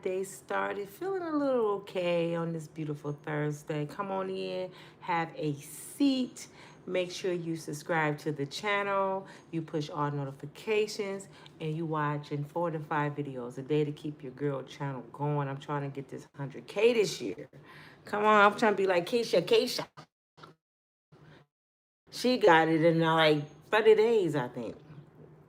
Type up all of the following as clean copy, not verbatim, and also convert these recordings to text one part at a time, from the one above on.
Day started feeling a little okay on this beautiful Thursday. Come on in, have a seat. Make sure you subscribe to the channel, you push all notifications, and you watching 4 to 5 videos a day to keep your girl channel going. I'm trying to get this 100K this year. Come on, I'm trying to be like Keisha. She got it in like 30 days, I think.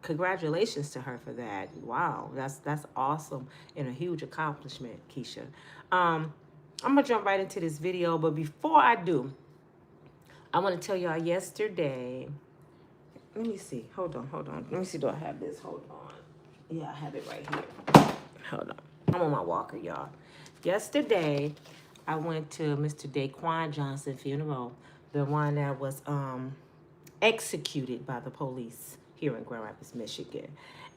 Congratulations to her for that. Wow, that's awesome and a huge accomplishment, Keisha. Um, I'm gonna jump right into this video, but before I do, I want to tell y'all yesterday. Let me see. Hold on. Let me see. Do I have this? Hold on. Yeah, I have it right here. Hold on. I'm on my walker, y'all. Yesterday, I went to Mr. Daquan Johnson funeral, the one that was executed by the police here in Grand Rapids, Michigan.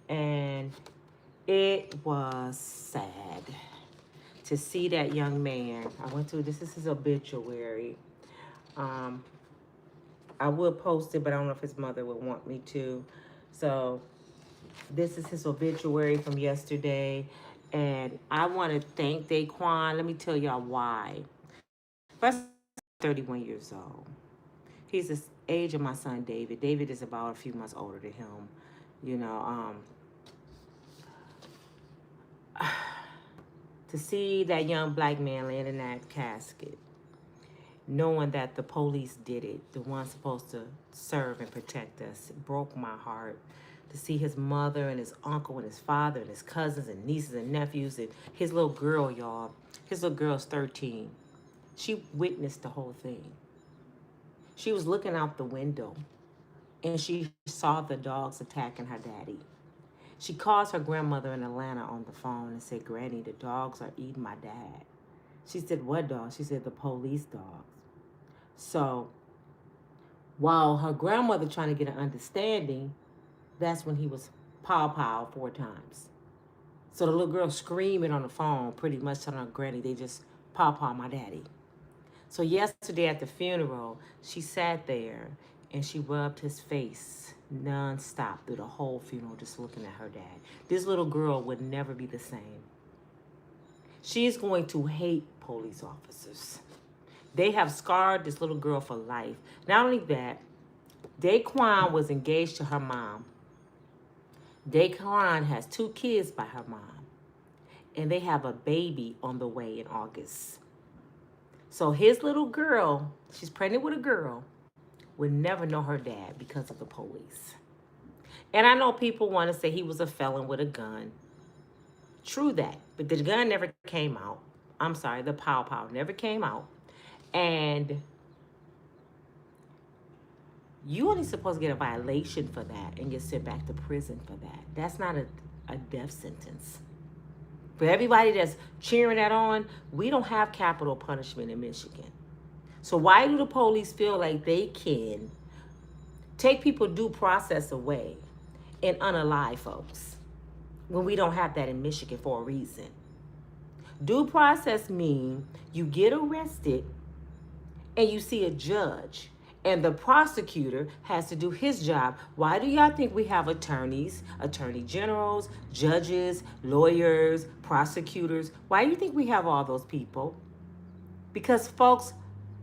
And it was sad to see that young man. This is his obituary. Um, I would post it, but I don't know if his mother would want me to. So this is his obituary from yesterday. And I want to thank Daquan. Let me tell y'all why. First, 31 years old. He's the age of my son, David. David is about a few months older than him. You know, to see that young black man laying in that casket, knowing that the police did it, the ones supposed to serve and protect us, it broke my heart. To see his mother and his uncle and his father and his cousins and nieces and nephews and his little girl, y'all. His little girl's 13. She witnessed the whole thing. She was looking out the window and she saw the dogs attacking her daddy. She calls her grandmother in Atlanta on the phone and said, "Granny, the dogs are eating my dad." She said, "What dogs?" She said, "The police dogs." So while her grandmother trying to get an understanding, that's when he was pow pow 4 times. So the little girl screaming on the phone, pretty much telling her granny, they just pow pow my daddy. So yesterday at the funeral, she sat there and she rubbed his face nonstop through the whole funeral, just looking at her dad. This little girl would never be the same. She's going to hate police officers. They have scarred this little girl for life. Not only that, Daquan was engaged to her mom. Daquan has 2 kids by her mom, and they have a baby on the way in August. So his little girl, she's pregnant with a girl, would never know her dad because of the police. And I know people want to say he was a felon with a gun. True that, but the gun never came out. I'm sorry, the pow pow never came out. And you only supposed to get a violation for that and get sent back to prison for that. That's not a death sentence. For everybody that's cheering that on, we don't have capital punishment in Michigan. So why do the police feel like they can take people due process away and unalive folks when we don't have that in Michigan for a reason? Due process means you get arrested and you see a judge and the prosecutor has to do his job. Why do y'all think we have attorneys, attorney generals, judges, lawyers, prosecutors? Why do you think we have all those people? Because folks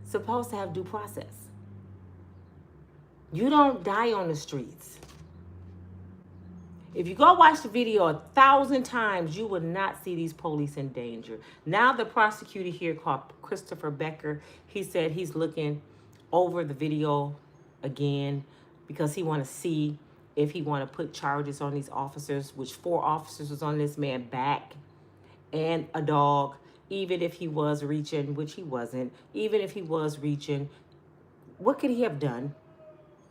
supposed to have due process. You don't die on the streets. If you go watch the video 1,000 times, you will not see these police in danger. Now the prosecutor here called Christopher Becker, he said he's looking over the video again because he want to see if he want to put charges on these officers, which 4 officers was on this man back, and a dog. Even if he was reaching, which he wasn't, even if he was reaching, what could he have done?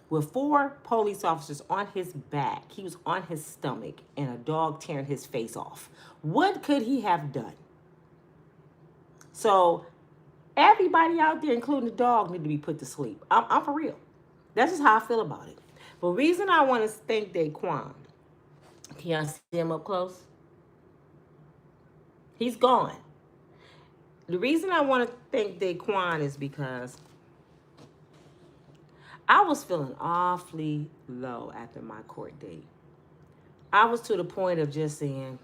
With 4 police officers on his back, he was on his stomach, and a dog tearing his face off. What could he have done? So everybody out there, including the dog, need to be put to sleep. I'm for real. That's just how I feel about it. But reason I want to thank Daquan, can y'all see him up close? He's gone. The reason I want to thank Daquan is because I was feeling awfully low after my court date. I was to the point of just saying,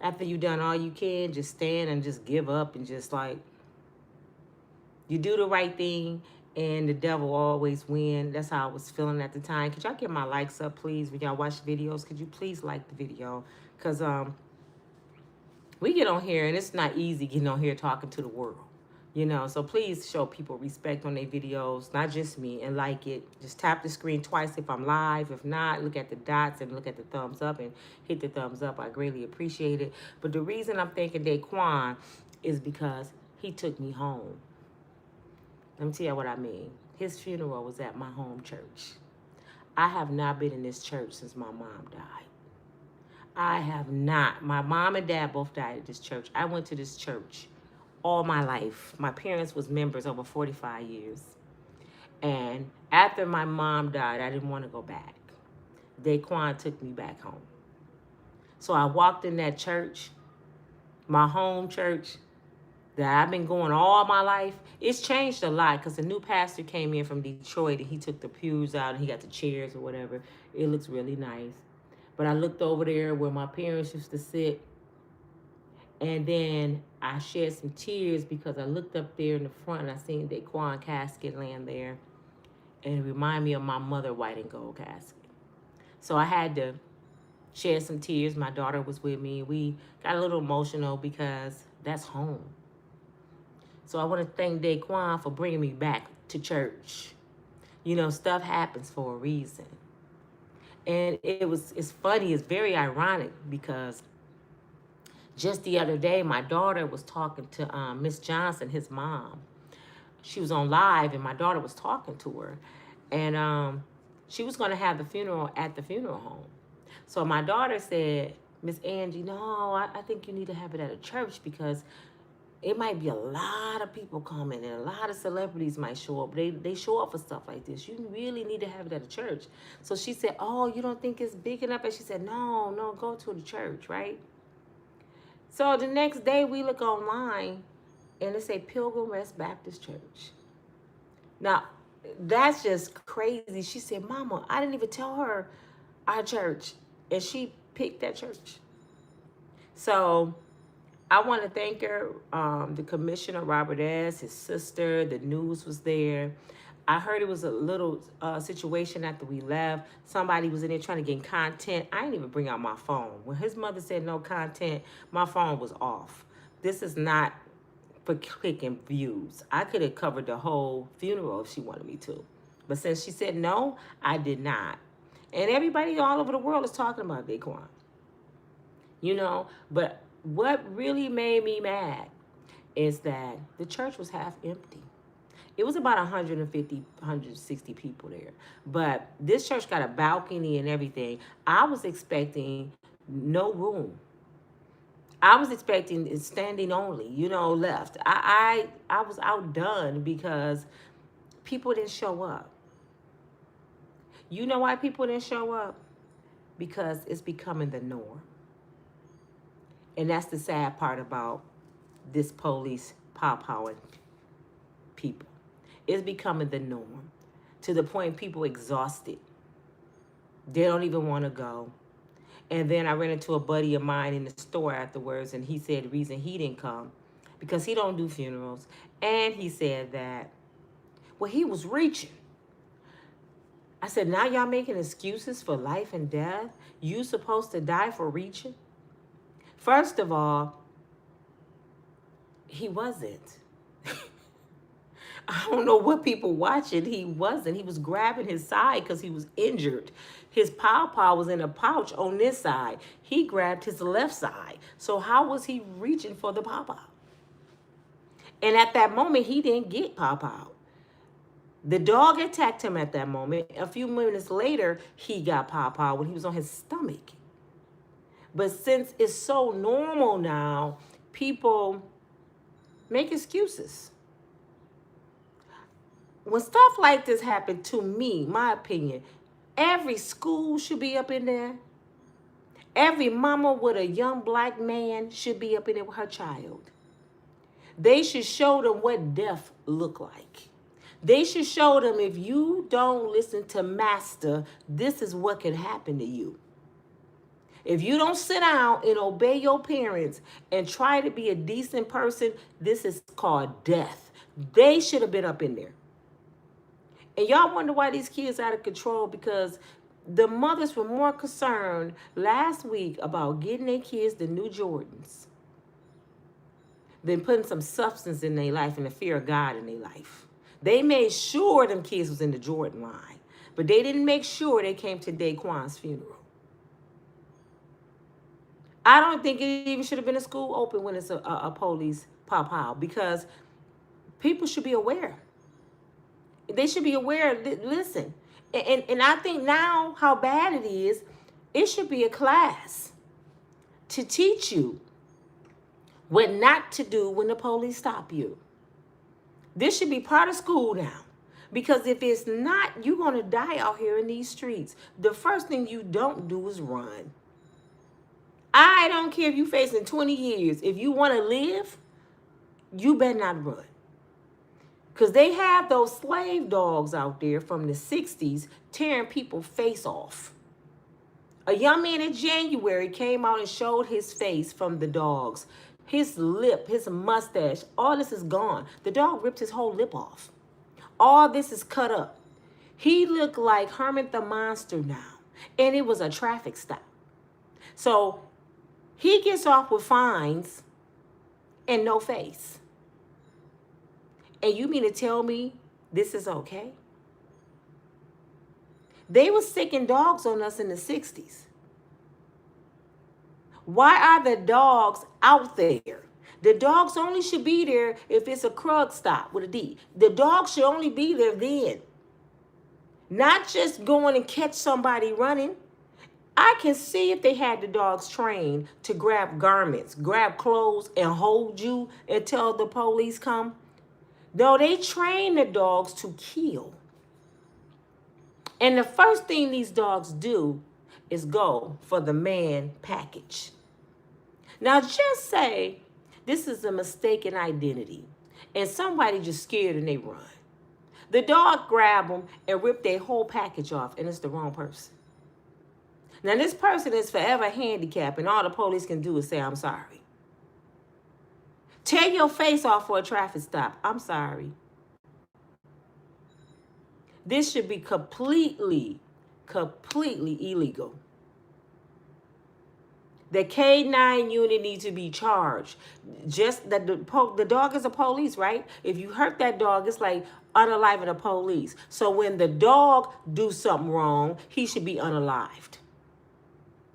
After you done all you can, just stand and just give up and just like, you do the right thing and the devil always win. That's how I was feeling at the time. Could y'all get my likes up, please? When y'all watch videos, could you please like the video? Because we get on here and it's not easy getting on here talking to the world. So please show people respect on their videos, not just me, and like it. Just tap the screen twice if I'm live. If not, look at the dots and look at the thumbs up and hit the thumbs up. I greatly appreciate it. But the reason I'm thanking Daquan is because he took me home. Let me tell you what I mean. His funeral was at my home church. I have not been in this church since my mom died. I have not. My mom and dad both died at this church. I went to this church all my life. My parents was members over 45 years. And after my mom died, I didn't want to go back. Daquan took me back home. So I walked in that church, my home church, that I've been going all my life. It's changed a lot because the new pastor came in from Detroit and he took the pews out and he got the chairs or whatever. It looks really nice. But I looked over there where my parents used to sit, and then I shed some tears because I looked up there in the front and I seen Daquan casket laying there, and it reminded me of my mother white and gold casket. So I had to shed some tears. My daughter was with me. We got a little emotional because that's home. So I want to thank Daquan for bringing me back to church. Stuff happens for a reason. And it's funny, it's very ironic because just the other day, my daughter was talking to Miss Johnson, his mom. She was on live and my daughter was talking to her. And she was going to have the funeral at the funeral home. So my daughter said, Miss Angie, no, I think you need to have it at a church because it might be a lot of people coming and a lot of celebrities might show up. They show up for stuff like this. You really need to have it at a church. So she said, oh, you don't think it's big enough? And she said, no, go to the church, right? So the next day we look online and it say Pilgrim Rest Baptist Church. Now, that's just crazy. She said, Mama, I didn't even tell her our church. And she picked that church. So I want to thank her, the commissioner, Robert S., his sister, the news was there. I heard it was a little situation after we left. Somebody was in there trying to get content. I didn't even bring out my phone. When his mother said no content, my phone was off. This is not for clicking views. I could have covered the whole funeral if she wanted me to. But since she said no, I did not. And everybody all over the world is talking about Daquan. But what really made me mad is that the church was half empty. It was about 150, 160 people there. But this church got a balcony and everything. I was expecting no room. I was expecting standing only, left. I was outdone because people didn't show up. You know why people didn't show up? Because it's becoming the norm. And that's the sad part about this police pow-powing people. It's becoming the norm to the point people exhausted. They don't even want to go. And then I ran into a buddy of mine in the store afterwards, and he said the reason he didn't come because he don't do funerals. And he said that, well, he was reaching. I said, now y'all making excuses for life and death? You supposed to die for reaching? First of all, he wasn't. I don't know what people watching. He wasn't. He was grabbing his side because he was injured. His pawpaw was in a pouch on this side. He grabbed his left side. So how was he reaching for the pawpaw? And at that moment, he didn't get pawpaw. The dog attacked him at that moment. A few minutes later, he got pawpaw when he was on his stomach. But since it's so normal now, people make excuses. When stuff like this happened to me, my opinion, every school should be up in there. Every mama with a young black man should be up in there with her child. They should show them what death look like. They should show them if you don't listen to master, this is what can happen to you. If you don't sit down and obey your parents and try to be a decent person, this is called death. They should have been up in there. And y'all wonder why these kids are out of control, because the mothers were more concerned last week about getting their kids the new Jordans than putting some substance in their life and the fear of God in their life. They made sure them kids was in the Jordan line, but they didn't make sure they came to Daquan's funeral. I don't think it even should have been a school open when it's a police pop out, because people should be aware. They should be aware. Listen, and I think now how bad it is, it should be a class to teach you what not to do when the police stop you. This should be part of school now. Because if it's not, you're going to die out here in these streets. The first thing you don't do is run. I don't care if you're facing 20 years. If you want to live, you better not run. Because they have those slave dogs out there from the 60s tearing people's face off. A young man in January came out and showed his face from the dogs. His lip, his mustache, all this is gone. The dog ripped his whole lip off. All this is cut up. He looked like Hermit the Monster now. And it was a traffic stop. So he gets off with fines and no face. And you mean to tell me this is okay? They were sicking dogs on us in the 60s. Why are the dogs out there? The dogs only should be there if it's a Krug stop with a D. The dogs should only be there then. Not just going and catch somebody running. I can see if they had the dogs trained to grab garments, grab clothes, and hold you until the police come. No, they train the dogs to kill. And the first thing these dogs do is go for the man package. Now, just say this is a mistaken identity and somebody just scared and they run. The dog grab them and rip their whole package off, and it's the wrong person. Now, this person is forever handicapped, and all the police can do is say, I'm sorry. Tear your face off for a traffic stop. I'm sorry. This should be completely illegal. The K-9 unit needs to be charged. Just that the dog is a police, right? If you hurt that dog, it's like unaliving a police. So when the dog do something wrong, he should be unalived.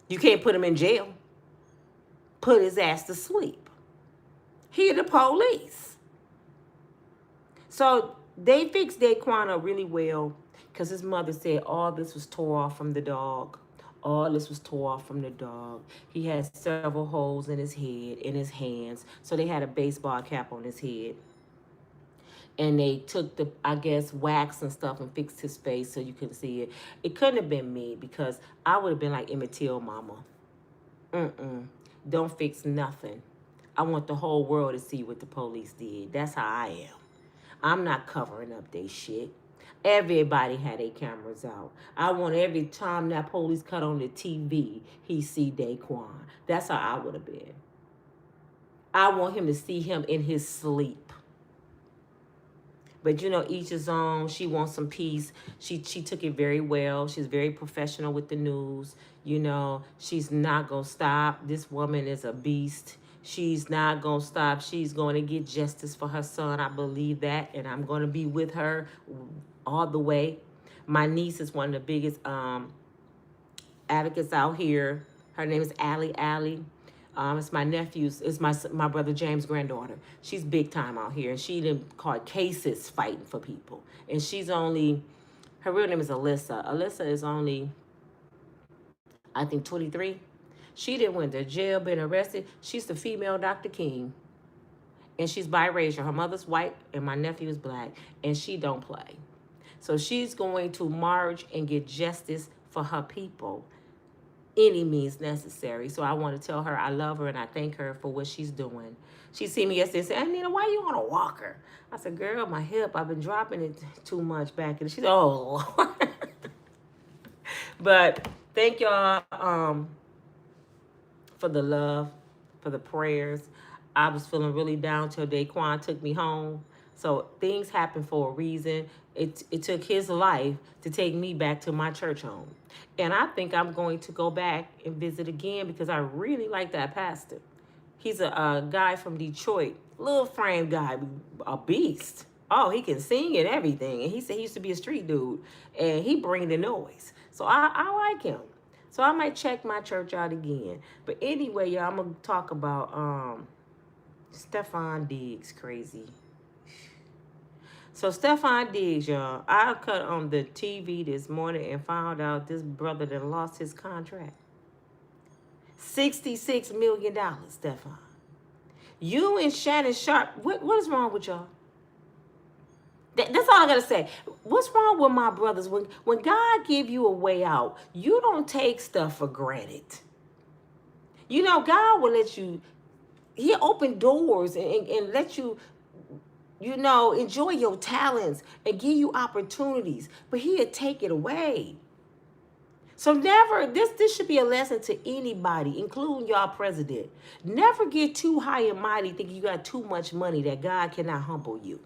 You can't put him in jail. Put his ass to sleep. He the police. So they fixed Daquan up really well because his mother said all this was tore off from the dog. All this was tore off from the dog. He had several holes in his head, in his hands. So they had a baseball cap on his head. And they took the, I guess, wax and stuff and fixed his face so you couldn't see it. It couldn't have been me because I would have been like Emmett Till mama. Don't fix nothing. I want the whole world to see what the police did. That's how I am. I'm not covering up their shit. Everybody had their cameras out. I want every time that police cut on the TV, he see Daquan. That's how I would have been. I want him to see him in his sleep. But, you know, each his own. She wants some peace. She took it very well. She's very professional with the news. You know, she's not going to stop. This woman is a beast. She's not going to stop. She's going to get justice for her son. I believe that. And I'm going to be with her all the way. My niece is one of the biggest advocates out here. Her name is Allie. It's my nephew's, it's my brother James' granddaughter. She's big time out here. And she done caught cases fighting for people. And she's only, her real name is Alyssa. Alyssa is only, I think, 23. She didn't went to jail, been arrested. She's the female Dr. King. And she's biracial. Her mother's white and my nephew is black. And she don't play. So she's going to march and get justice for her people. Any means necessary. So I want to tell her I love her and I thank her for what she's doing. She see me yesterday and said, Anita, why you on a walker? I said, girl, my hip, I've been dropping it too much back. And she said, oh, Lord. But thank y'all. for the love, for the prayers. I was feeling really down till Daquan took me home. So things happen for a reason. It took his life to take me back to my church home. And I think I'm going to go back and visit again because I really like that pastor. He's a guy from Detroit, little frame guy, a beast. Oh, he can sing and everything. And he said he used to be a street dude, and he bring the noise. So I like him. So I might check my church out again. But anyway, y'all, I'm gonna talk about Stefon Diggs, crazy. So Stefan Diggs, y'all, I cut on the TV this morning and found out this brother that lost his contract. $66 million, Stefan. You and Shannon Sharp, what is wrong with y'all? That's all I gotta say. What's wrong with my brothers? When God give you a way out, you don't take stuff for granted. You know, God will let you, he open doors and let you, you know, enjoy your talents and give you opportunities, but he'll take it away. So never, this should be a lesson to anybody, including y'all president. Never get too high and mighty thinking you got too much money that God cannot humble you.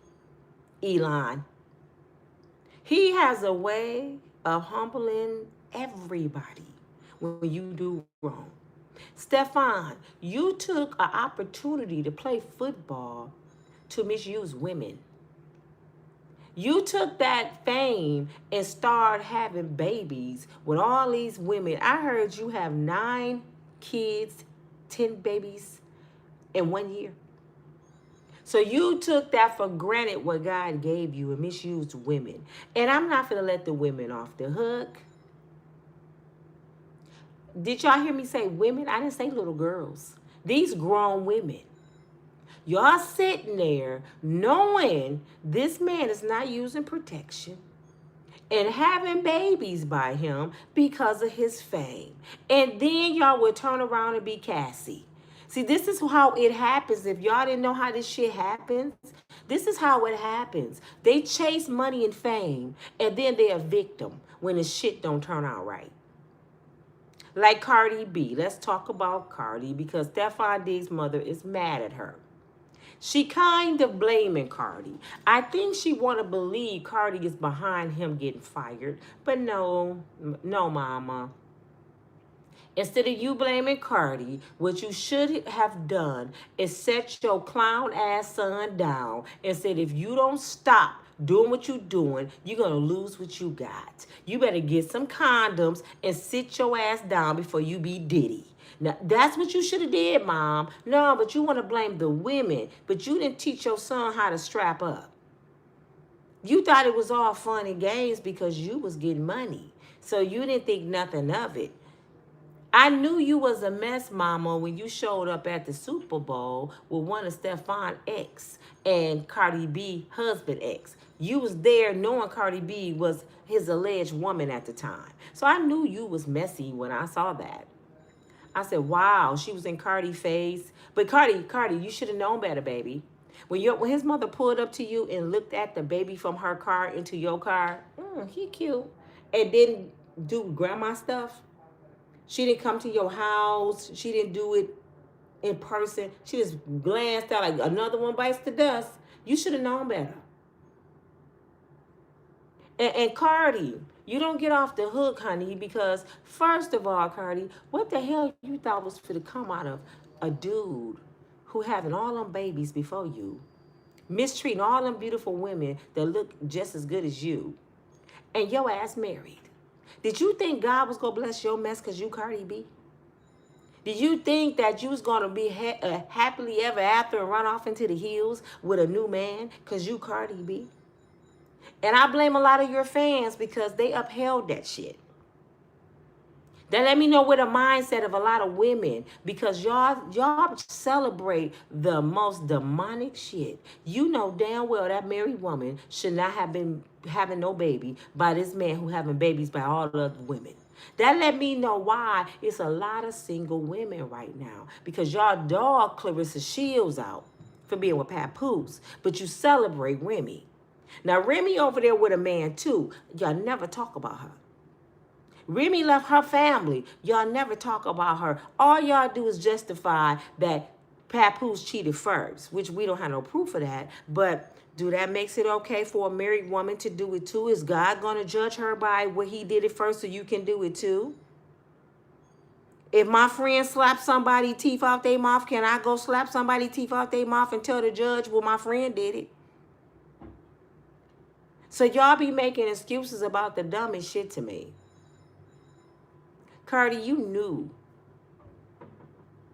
Elon. He has a way of humbling everybody when you do wrong. Stefan, you took an opportunity to play football to misuse women. You took that fame and started having babies with all these women. I heard you have 9 kids, 10 babies in 1 year. So you took that for granted what God gave you and misused women. And I'm not going to let the women off the hook. Did y'all hear me say women? I didn't say little girls. These grown women. Y'all sitting there knowing this man is not using protection and having babies by him because of his fame. And then y'all would turn around and be Cassie. See, this is how it happens. If y'all didn't know how this shit happens, this is how it happens. They chase money and fame, and then they're a victim when the shit don't turn out right. Like Cardi B. Let's talk about Cardi because Stefon Diggs' mother is mad at her. She kind of blaming Cardi. I think she want to believe Cardi is behind him getting fired. But no, mama. Instead of you blaming Cardi, what you should have done is set your clown ass son down and said, if you don't stop doing what you're doing, you're going to lose what you got. You better get some condoms and sit your ass down before you be Diddy. Now, that's what you should have did, Mom. No, but you want to blame the women, but you didn't teach your son how to strap up. You thought it was all fun and games because you was getting money. So you didn't think nothing of it. I knew you was a mess, Mama, when you showed up at the Super Bowl with one of Stefan X and Cardi B husband X. You was there knowing Cardi B was his alleged woman at the time. So I knew you was messy when I saw that. I said, wow, she was in Cardi's face. But Cardi, you should have known better, baby. When his mother pulled up to you and looked at the baby from her car into your car, he cute, and didn't do grandma stuff. She didn't come to your house. She didn't do it in person. She just glanced out like another one bites the dust. You should have known better. And Cardi, you don't get off the hook, honey, because first of all, Cardi, what the hell you thought was for to come out of a dude who having all them babies before you, mistreating all them beautiful women that look just as good as you, and your ass married? Did you think God was going to bless your mess because you Cardi B? Did you think that you was going to be happily ever after and run off into the hills with a new man because you Cardi B? And I blame a lot of your fans because they upheld that shit. That let me know what the mindset of a lot of women, because y'all celebrate the most demonic shit. You know damn well that married woman should not have been having no baby by this man who having babies by all the other women. That let me know why it's a lot of single women right now, because y'all dog Clarissa Shields out for being with Papoose, but you celebrate Remy. Now Remy over there with a man too. Y'all never talk about her. Remy left her family. Y'all never talk about her. All y'all do is justify that Papoose cheated first, which we don't have no proof of that. But do that makes it okay for a married woman to do it too? Is God going to judge her by what he did it first so you can do it too? If my friend slaps somebody teeth out their mouth, can I go slap somebody teeth out their mouth and tell the judge, well, my friend did it? So y'all be making excuses about the dumbest shit to me. Cardi, you knew.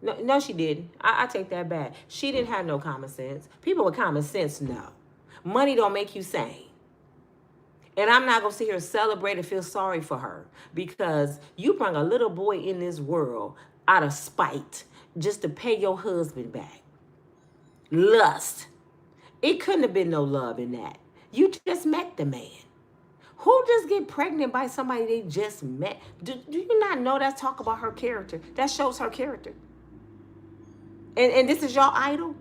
No, she didn't. I take that back. She didn't have no common sense. People with common sense know. Money don't make you sane. And I'm not going to sit here and celebrate and feel sorry for her because you brought a little boy in this world out of spite just to pay your husband back. Lust. It couldn't have been no love in that. You just met the man. Who just get pregnant by somebody they just met? Do you not know that's talk about her character? That shows her character. And this is your idol?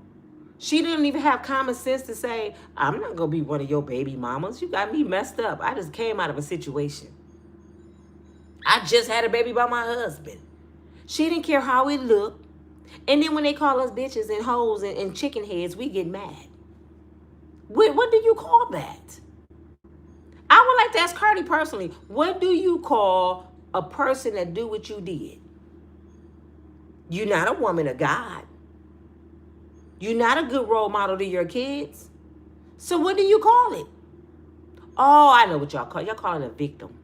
She didn't even have common sense to say, I'm not going to be one of your baby mamas. You got me messed up. I just came out of a situation. I just had a baby by my husband. She didn't care how it looked. And then when they call us bitches and hoes and chicken heads, we get mad. What do you call that? I would like to ask Cardi personally, what do you call a person that do what you did? You're not a woman of God. You're not a good role model to your kids. So what do you call it? Oh, I know what y'all call it. Y'all call it a victim.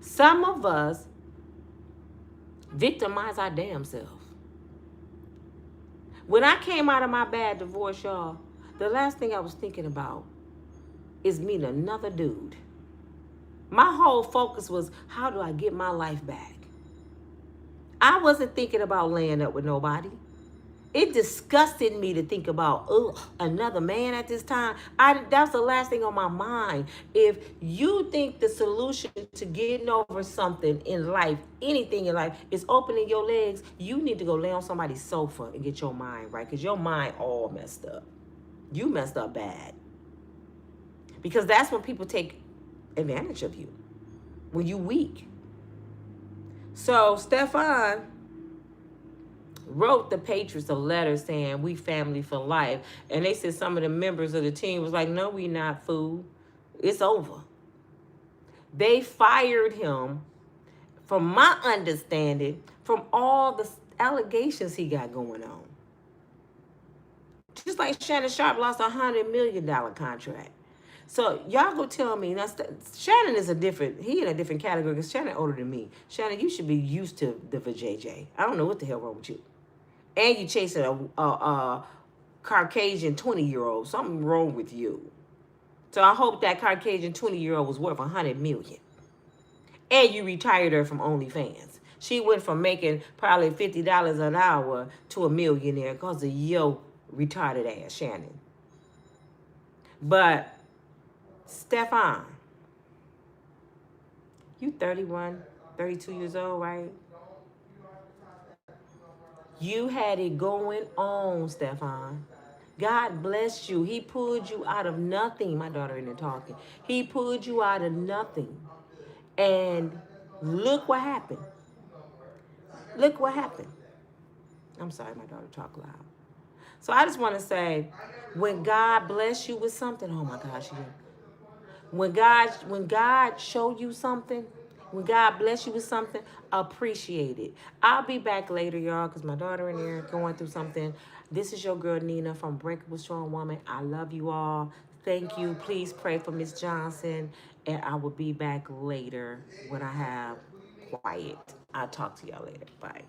Some of us victimize our damn self. When I came out of my bad divorce, y'all, the last thing I was thinking about is meeting another dude. My whole focus was, how do I get my life back? I wasn't thinking about laying up with nobody. It disgusted me to think about another man at this time. That's the last thing on my mind. If you think the solution to getting over something in life, anything in life, is opening your legs, you need to go lay on somebody's sofa and get your mind right, because your mind all messed up. You messed up bad. Because that's when people take advantage of you, when you weak. So Stefan wrote the Patriots a letter saying, we family for life. And they said some of the members of the team was like, no, we not, fool. It's over. They fired him, from my understanding, from all the allegations he got going on. Just like Shannon Sharp lost a $100 million contract. So y'all go tell me, now Shannon is he in a different category because Shannon older than me. Shannon, you should be used to the vajayjay. I don't know what the hell wrong with you. And you chasing a Caucasian 20-year-old. Something wrong with you. So I hope that Caucasian 20-year-old was worth $100 million. And you retired her from OnlyFans. She went from making probably $50 an hour to a millionaire because of your retarded ass, Shannon. But Stefan, you 31, 32 years old, right? You had it going on, Stefan. God bless you. He pulled you out of nothing. My daughter in there talking. He pulled you out of nothing. And look what happened. Look what happened. I'm sorry, my daughter talk loud. So I just want to say, when God bless you with something, oh my gosh, when God show you something, when God bless you with something, appreciate it. I'll be back later, y'all, because my daughter in there going through something. This is your girl, Nina, from Unbreakable Strong Woman. I love you all. Thank you. Please pray for Miss Johnson. And I will be back later when I have quiet. I'll talk to y'all later. Bye.